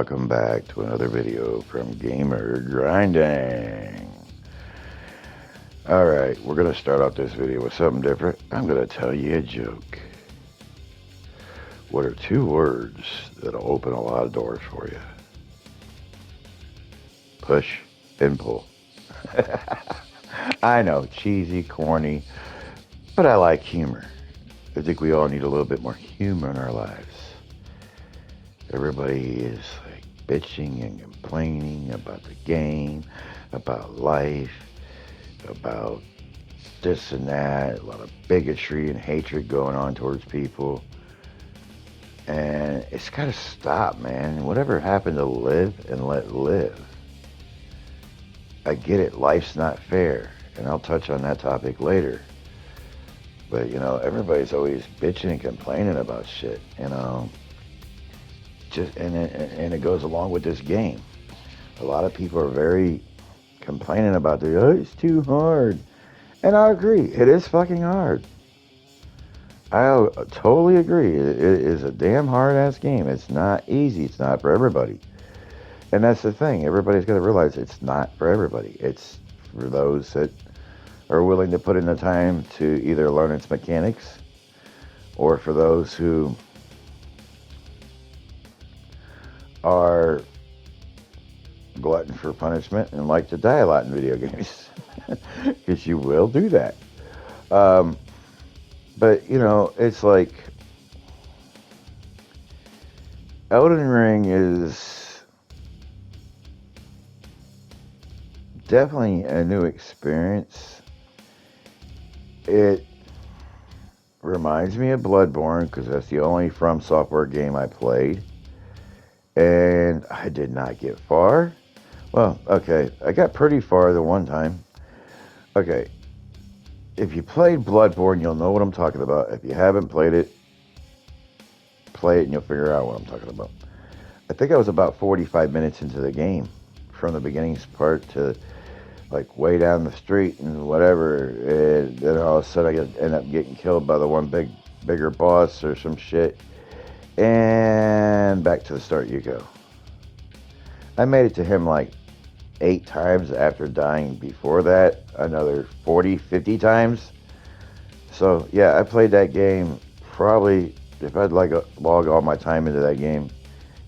welcome back to another video from Gamer Grinding. Alright, we're going to start off this video with something different. I'm going to tell you a joke. What are two words that'll open a lot of doors for you? Push and pull. I know, cheesy, corny, but I like humor. I think we all need a little bit more humor in our lives. Everybody is like bitching and complaining about the game, about life, about this and that. A lot of bigotry and hatred going on towards people. And it's got to stop, man. Whatever happened to live and let live? I get it, life's not fair. And I'll touch on that topic later. But, everybody's always bitching and complaining about shit, And it goes along with this game. A lot of people are very complaining about it's too hard. And I agree, it is fucking hard. I totally agree. It is a damn hard-ass game. It's not easy. It's not for everybody. And that's the thing. Everybody's got to realize it's not for everybody. It's for those that are willing to put in the time to either learn its mechanics, or for those who are glutton for punishment and like to die a lot in video games. Because you will do that. But, it's like Elden Ring is definitely a new experience. It reminds me of Bloodborne because that's the only From Software game I played. And I did not get far. Well, okay, I got pretty far the one time. Okay, if you played Bloodborne, you'll know what I'm talking about. If you haven't played it, play it and you'll figure out what I'm talking about. I think I was about 45 minutes into the game, from the beginning part to like way down the street and whatever. And then all of a sudden I end up getting killed by the one bigger boss or some shit. And back to the start you go. I made it to him like 8 times after dying before that, another 40, 50 times. So yeah, I played that game probably, if I'd like log all my time into that game,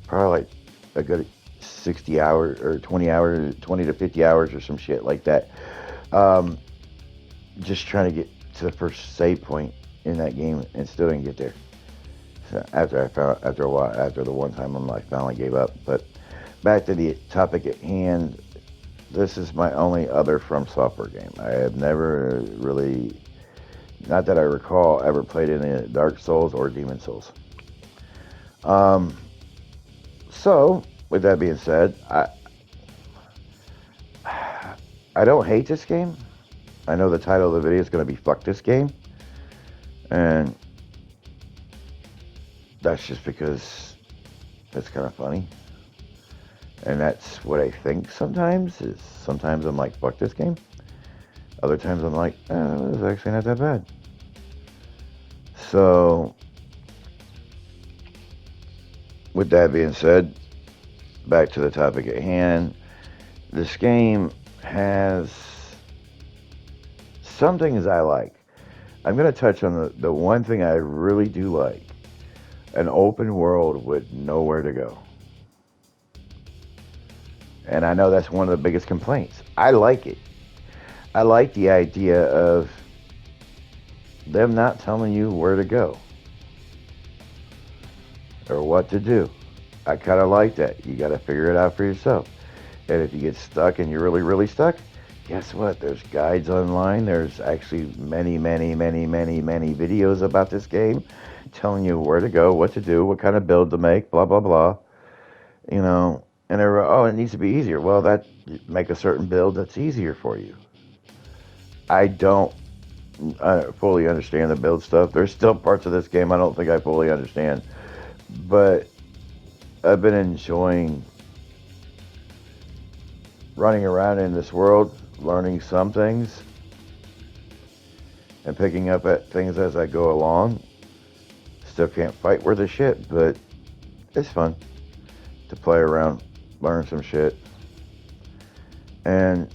probably like a good 60 hours or 20 hours, 20 to 50 hours or some shit like that. Just trying to get to the first save point in that game and still didn't get there. So after the one time I finally gave up. But back to the topic at hand. This is my only other From Software game. I have never really, not that I recall, ever played any Dark Souls or Demon Souls. So, with that being said, I don't hate this game. I know the title of the video is going to be Fuck This Game. And that's just because it's kind of funny. And that's what I think sometimes. Sometimes I'm like, fuck this game. Other times I'm like, this is actually not that bad. So, with that being said, back to the topic at hand. This game has some things I like. I'm going to touch on the one thing I really do like. An open world with nowhere to go. And I know that's one of the biggest complaints. I like it. I like the idea of them not telling you where to go or what to do. I kind of like that. You got to figure it out for yourself. And if you get stuck and you're really, really stuck, guess what? There's guides online. There's actually many, many, many, many, many videos about this game telling you where to go, what to do, what kind of build to make, blah, blah, blah. And it needs to be easier. Well, make a certain build that's easier for you. I don't fully understand the build stuff. There's still parts of this game I don't think I fully understand. But I've been enjoying running around in this world, learning some things, and picking up at things as I go along. Still can't fight worth a shit, but it's fun. to play around, learn some shit. And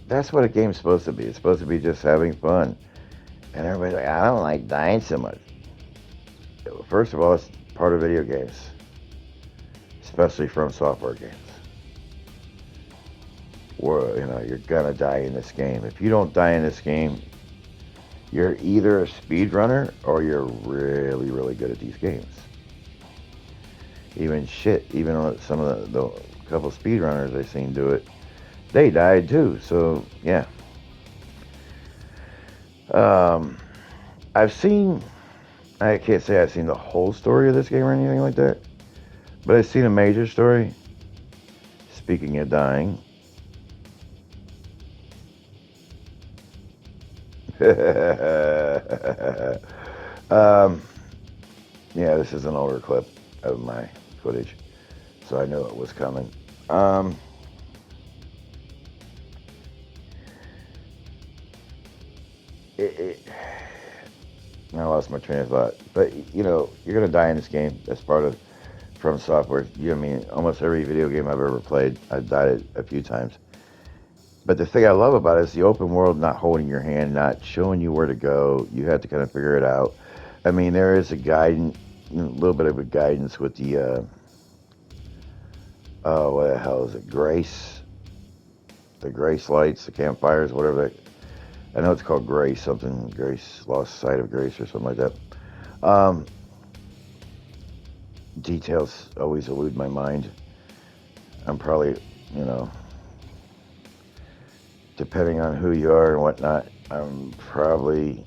that's what a game's supposed to be. It's supposed to be just having fun. And everybody's like, I don't like dying so much. First of all, it's part of video games, especially from software games. Where, you're gonna die in this game. If you don't die in this game, you're either a speedrunner or you're really, really good at these games. Even some of the couple speedrunners I've seen do it, they died too. So yeah. I can't say I've seen the whole story of this game or anything like that, but I've seen a major story. Speaking of dying. Yeah, this is an older clip of my footage, so I knew it was coming. I lost my train of thought. But, you're going to die in this game. That's part of From Software. Almost every video game I've ever played, I've died a few times. But the thing I love about it is the open world not holding your hand, not showing you where to go. You have to kind of figure it out. There is a little bit of a guidance with the, what the hell is it? Grace? The Grace lights, the campfires, whatever I know it's called Grace, Lost Sight of Grace or something like that. Details always elude my mind. I'm probably, depending on who you are and whatnot, I'm probably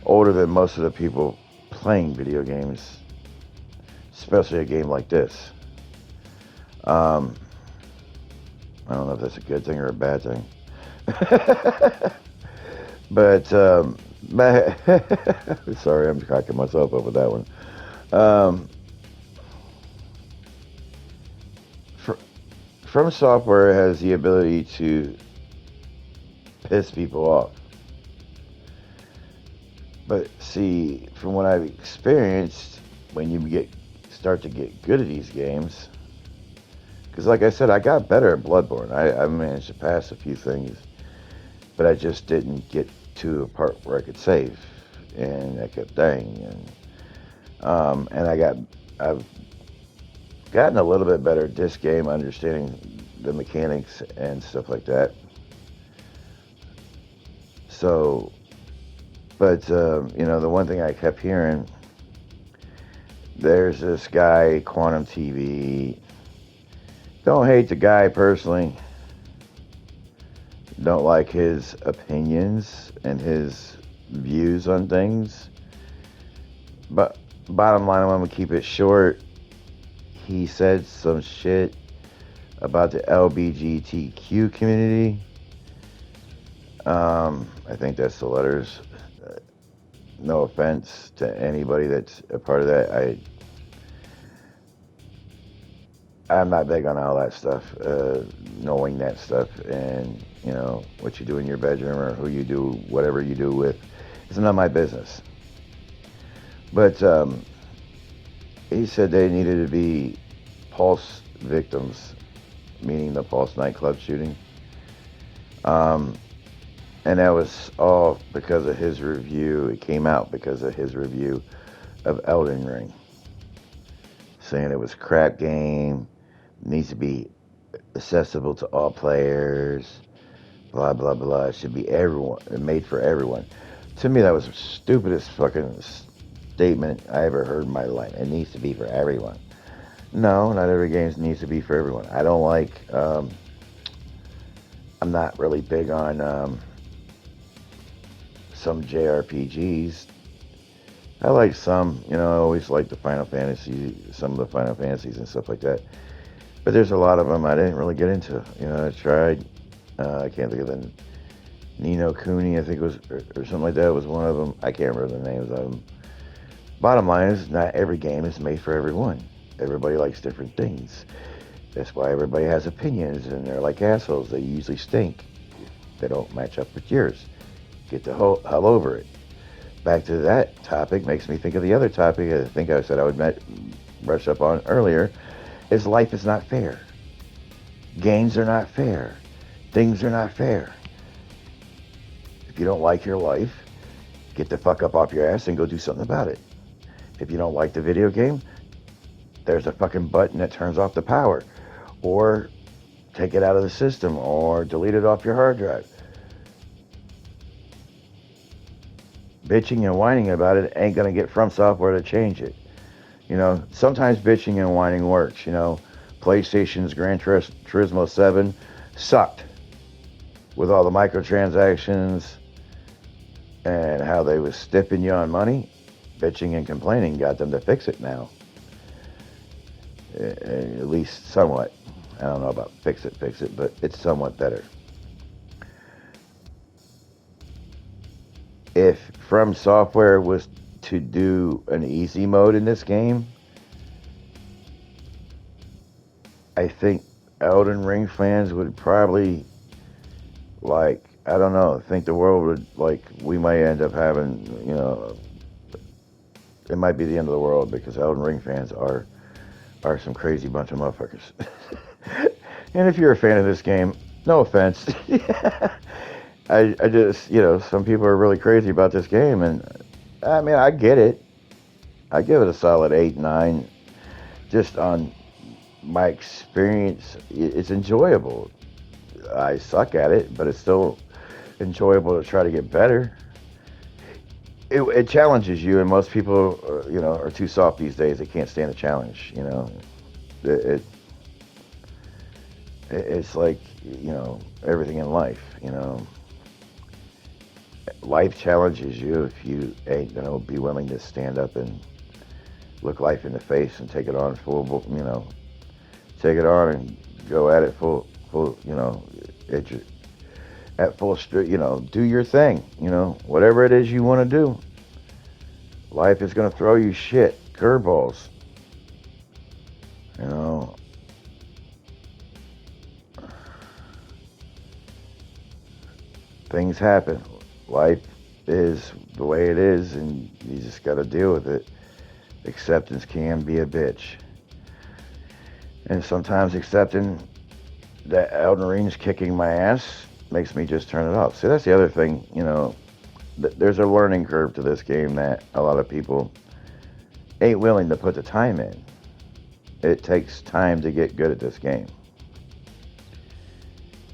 older than most of the people playing video games, especially a game like this. I don't know if that's a good thing or a bad thing. But, sorry, I'm cracking myself up with that one. From Software has the ability to piss people off. But see, from what I've experienced, when you start to get good at these games, because like I said, I got better at Bloodborne. I managed to pass a few things, but I just didn't get to a part where I could save, and I kept dying. And I've gotten a little bit better at this game, understanding the mechanics and stuff like that. So, but the one thing I kept hearing, there's this guy, Quantum TV. Don't hate the guy personally. Don't like his opinions and his views on things. But bottom line, I'm going to keep it short. He said some shit about the LGBTQ community. I think that's the letters. No offense to anybody that's a part of that. I'm not big on all that stuff, knowing that stuff, and what you do in your bedroom or who you do whatever you do with. It's not my business. But he said they needed to be Pulse victims, meaning the Pulse nightclub shooting. And that was all because of his review. It came out because of his review of Elden Ring, saying it was a crap game, needs to be accessible to all players, blah blah blah. It should be made for everyone. To me, that was the stupidest fucking statement I ever heard in my life. It needs to be for everyone. No, not every game needs to be for everyone. I don't like. I'm not really big on some JRPGs. I like some. I always like the Final Fantasy, some of the Final Fantasies and stuff like that. But there's a lot of them I didn't really get into. I tried. I can't think of the Nino Kuni, I think it was, or something like that was one of them. I can't remember the names of them. Bottom line is, not every game is made for everyone. Everybody likes different things. That's why everybody has opinions, and they're like assholes. They usually stink. They don't match up with yours. Get the hell over it. back to that topic makes me think of the other topic I think I said I would brush up on earlier, is life is not fair. Games are not fair. Things are not fair. If you don't like your life, get the fuck up off your ass and go do something about it. If you don't like the video game, there's a fucking button that turns off the power. Or take it out of the system or delete it off your hard drive. Bitching and whining about it ain't gonna get From Software to change it. You know, sometimes bitching and whining works. You know, PlayStation's Gran Turismo 7 sucked with all the microtransactions and how they was stiffing you on money. Bitching and complaining got them to fix it now. At least somewhat. I don't know about fix it, but it's somewhat better. If From Software was to do an easy mode in this game, I think Elden Ring fans would probably, like, I don't know, think the world would, like, we might end up having, you know, it might be the end of the world because Elden Ring fans are some crazy bunch of motherfuckers. And if you're a fan of this game, no offense. I just, you know, some people are really crazy about this game, and I mean, I get it. I give it a solid 8, 9. Just on my experience, it's enjoyable. I suck at it, but it's still enjoyable to try to get better. It challenges you, and most people, you know, are too soft these days. They can't stand a challenge, you know. It's like, you know, everything in life, you know. Life challenges you if you ain't gonna be willing to stand up and look life in the face and take it on full, you know, take it on and go at it full, you know, at full street, you know, do your thing, you know, whatever it is you want to do. Life is gonna throw you shit, curveballs, you know. Things happen. Life is the way it is, and you just got to deal with it. Acceptance can be a bitch. And sometimes accepting that Elden Ring's kicking my ass makes me just turn it off. See, that's the other thing, you know, there's a learning curve to this game that a lot of people ain't willing to put the time in. It takes time to get good at this game.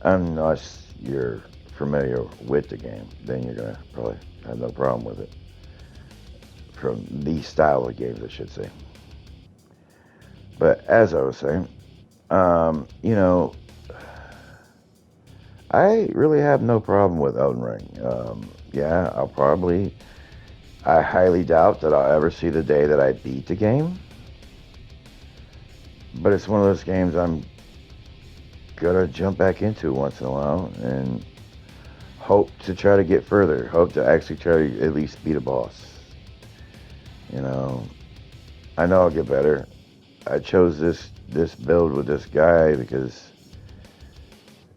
Unless you're familiar with the game, then you're gonna probably have no problem with it. From these style of games, I should say. But as I was saying, you know, I really have no problem with Elden Ring. Yeah, I highly doubt that I'll ever see the day that I beat the game. But it's one of those games I'm gonna jump back into once in a while and hope to try to get further. Hope to actually try to at least beat a boss. You know, I know I'll get better. I chose this build with this guy because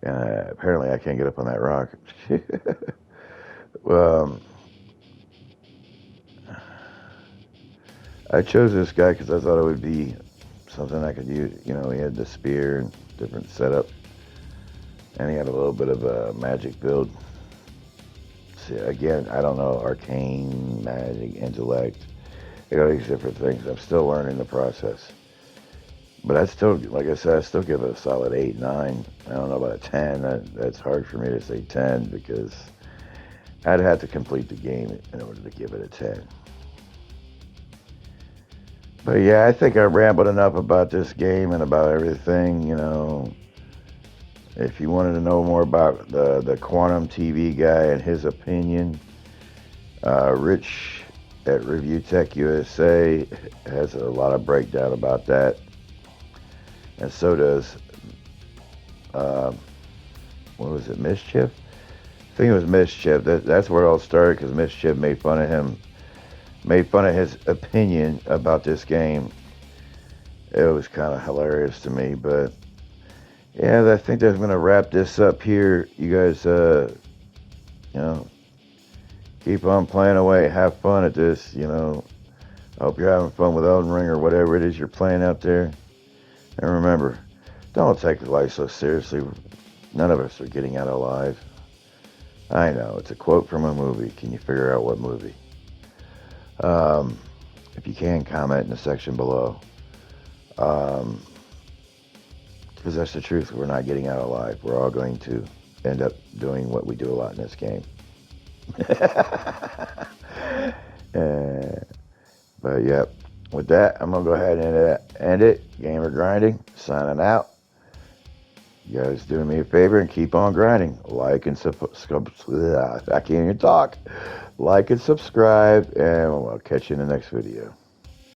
apparently I can't get up on that rock. I chose this guy because I thought it would be something I could use. You know, he had the spear and different setup, and he had a little bit of a magic build. See, again, I don't know, arcane, magic, intellect. They got these different things. I'm still learning the process. But I still, like I said, I still give it a solid 8, 9. I don't know about a 10. That's hard for me to say 10 because I'd have to complete the game in order to give it a 10. But yeah, I think I rambled enough about this game and about everything, you know. If you wanted to know more about the Quantum TV guy and his opinion, Rich at Review Tech USA has a lot of breakdown about that. And so does, what was it, Mischief? I think it was Mischief. That's where it all started because Mischief made fun of him, made fun of his opinion about this game. It was kind of hilarious to me, but yeah, I think that's going to wrap this up here. You guys, you know, Keep on playing away. Have fun at this, I hope you're having fun with Elden Ring or whatever it is you're playing out there. And remember, don't take life so seriously. None of us are getting out alive. I know, it's a quote from a movie. Can you figure out what movie? Um, if you can, comment in the section below. Because that's the truth. We're not getting out alive. We're all going to end up doing what we do a lot in this game. But yep, with that, I'm going to go ahead and end it. Gamer Grinding, signing out. You guys doing me a favor and keep on grinding. Like and I can't even talk. Like and subscribe, and we'll catch you in the next video.